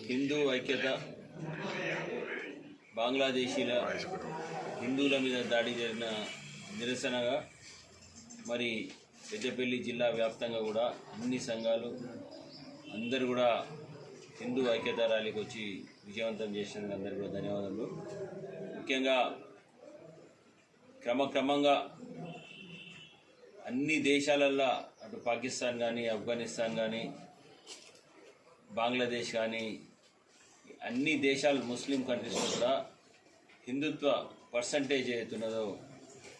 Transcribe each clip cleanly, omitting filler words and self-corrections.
హిందూ ఐక్యత బంగ్లాదేశీల హిందువుల మీద దాడి జరిగిన నిరసనగా మరి పెద్దపల్లి జిల్లా వ్యాప్తంగా కూడా అన్ని సంఘాలు అందరూ కూడా హిందూ ఐక్యత ర్యాలీకి వచ్చి విజయవంతం చేసినందుకు అందరికీ కూడా ధన్యవాదాలు. ముఖ్యంగా క్రమక్రమంగా అన్ని దేశాలల్లో అటు పాకిస్తాన్ కానీ ఆఫ్ఘనిస్తాన్ కానీ బంగ్లాదేశ్ కానీ అన్ని దేశాలు ముస్లిం కంట్రీస్లో కూడా హిందుత్వ పర్సంటేజ్ అవుతున్నదో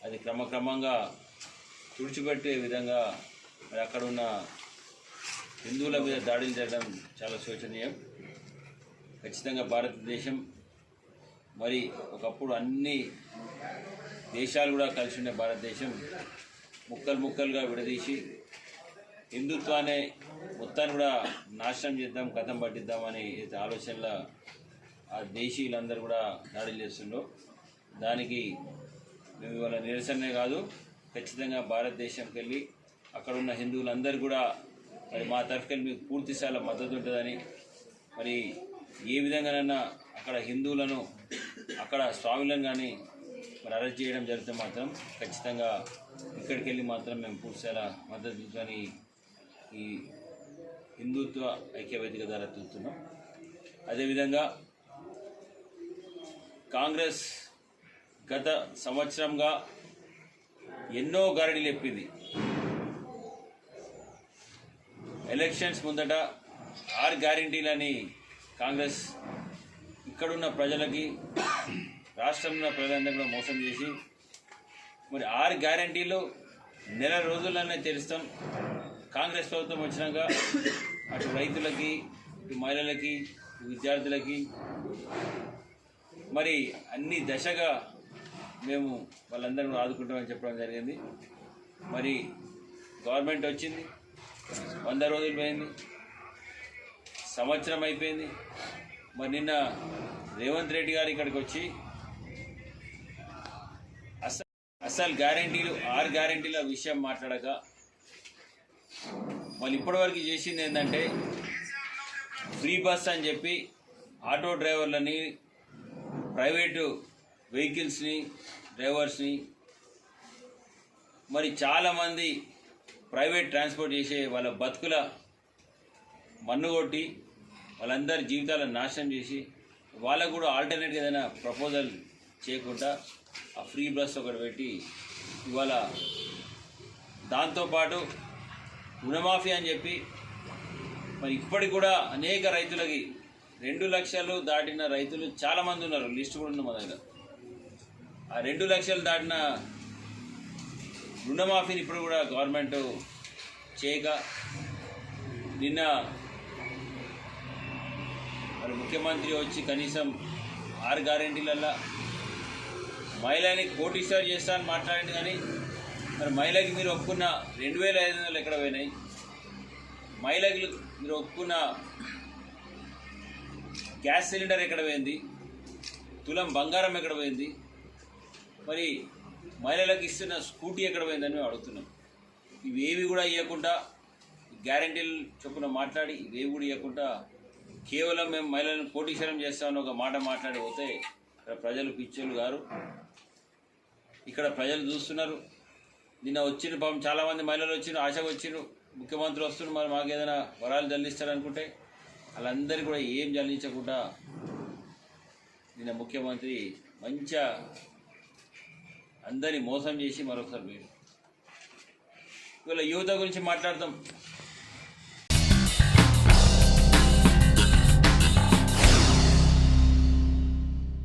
అది క్రమక్రమంగా తుడిచిపెట్టే విధంగా మరి అక్కడ ఉన్న హిందువుల మీద దాడులు చేయడం చాలా శోచనీయం. ఖచ్చితంగా భారతదేశం మరి ఒకప్పుడు అన్ని దేశాలు కూడా కలిసి ఉన్న భారతదేశం ముక్కలు ముక్కలుగా విడదీసి హిందుత్వాన్ని మొత్తాన్ని కూడా నాశనం చేద్దాం, కథం పట్టిద్దామని ఆలోచనలో ఆ దేశీయులందరూ కూడా దాడులు చేస్తుండ్రో దానికి మేము ఇవాళ నిరసనే కాదు, ఖచ్చితంగా భారతదేశంకి వెళ్ళి అక్కడ ఉన్న హిందువులందరూ కూడా మరి మా తరఫుకెళ్ళి మీకు పూర్తి స్థాయిలో మద్దతు ఉంటుందని, మరి ఏ విధంగానైనా అక్కడ హిందువులను అక్కడ స్వాములను కానీ మరి అరెస్ట్ చేయడం జరిగితే మాత్రం ఖచ్చితంగా ఇక్కడికి వెళ్ళి మాత్రం మేము పూర్తి స్థాయిలో మద్దతు ఇద్దామని ఈ హిందుత్వ ఐక్యవేదిక ద్వారా చూస్తున్నాం. అదేవిధంగా కాంగ్రెస్ గత సంవత్సరంగా ఎన్నో గారడీలు చెప్పింది. ఎలక్షన్స్ ముందట 6 గ్యారంటీలని కాంగ్రెస్ ఇక్కడున్న ప్రజలకి రాష్ట్రంలో ఉన్న ప్రజలందరూ కూడా మోసం చేసి మరి 6 గ్యారంటీలు నెల రోజుల్లోనే తెలుస్తాం. కాంగ్రెస్ ప్రభుత్వం వచ్చినాక అటు రైతులకి, ఇటు మహిళలకి, విద్యార్థులకి మరి అన్ని దశగా మేము వాళ్ళందరూ ఆదుకుంటామని చెప్పడం జరిగింది. మరి గవర్నమెంట్ వచ్చింది, 100 రోజులు పోయింది, సంవత్సరం అయిపోయింది. మరి నిన్న రేవంత్ రెడ్డి గారు ఇక్కడికి వచ్చి అసలు గ్యారంటీలు 6 గ్యారంటీల విషయం మాట్లాడక వాళ్ళు ఇప్పటివరకు చేసింది ఏంటంటే ఫ్రీ బస్ అని చెప్పి ఆటో డ్రైవర్లని, ప్రైవేటు వెహికల్స్ని, డ్రైవర్స్ని మరి చాలామంది ప్రైవేట్ ట్రాన్స్పోర్ట్ చేసే వాళ్ళ బతుకుల మన్నుగొట్టి వాళ్ళందరి జీవితాలను నాశనం చేసి వాళ్ళకు కూడా ఆల్టర్నేట్గా ఏదైనా ప్రపోజల్ చేయకుండా ఆ ఫ్రీ బస్ ఒకటి పెట్టి ఇవాళ దాంతోపాటు రుణమాఫీ అని చెప్పి మరి ఇప్పటికి కూడా అనేక రైతులకి 2 లక్షలు దాటిన రైతులు చాలామంది ఉన్నారు, లిస్టు కూడా ఉంది మా దగ్గర. ఆ 2 లక్షలు దాటిన రుణమాఫీని ఇప్పుడు కూడా గవర్నమెంట్ చేయక నిన్న మరి ముఖ్యమంత్రి వచ్చి కనీసం 6 గ్యారెంటీలల్లో మహిళని కోటీశ్వర్ చేస్తా అని మాట్లాడింది. కానీ మరి మహిళకి మీరు ఒప్పుకున్న 2500 ఎక్కడ పోయినాయి? మహిళకి మీరు ఒప్పుకున్న గ్యాస్ సిలిండర్ ఎక్కడ పోయింది? తులం బంగారం ఎక్కడ పోయింది? మరి మహిళలకు ఇస్తున్న స్కూటీ ఎక్కడ పోయిందని మేము అడుగుతున్నాం. ఇవేవి కూడా ఇవ్వకుండా గ్యారెంటీలు చొప్పున మాట్లాడి ఇవేవి కూడా ఇవ్వకుండా కేవలం మేము మహిళలను కోటీశ్వరం చేస్తామని ఒక మాట మాట్లాడి పోతే ఇక్కడ ప్రజలు పిచ్చోళ్ళు గారు, ఇక్కడ ప్రజలు చూస్తున్నారు. నిన్న వచ్చిన పాపం చాలామంది మహిళలు వచ్చిన ఆశకు వచ్చిన ముఖ్యమంత్రి వస్తున్నారు, మరి మాకు ఏదైనా వరాలు జల్లిస్తారనుకుంటే వాళ్ళందరికీ కూడా ఏం జల్లించకుండా నిన్న ముఖ్యమంత్రి మంచిగా అందరినీ మోసం చేసి మరొకసారి ఇవాళ యువత గురించి మాట్లాడతాం.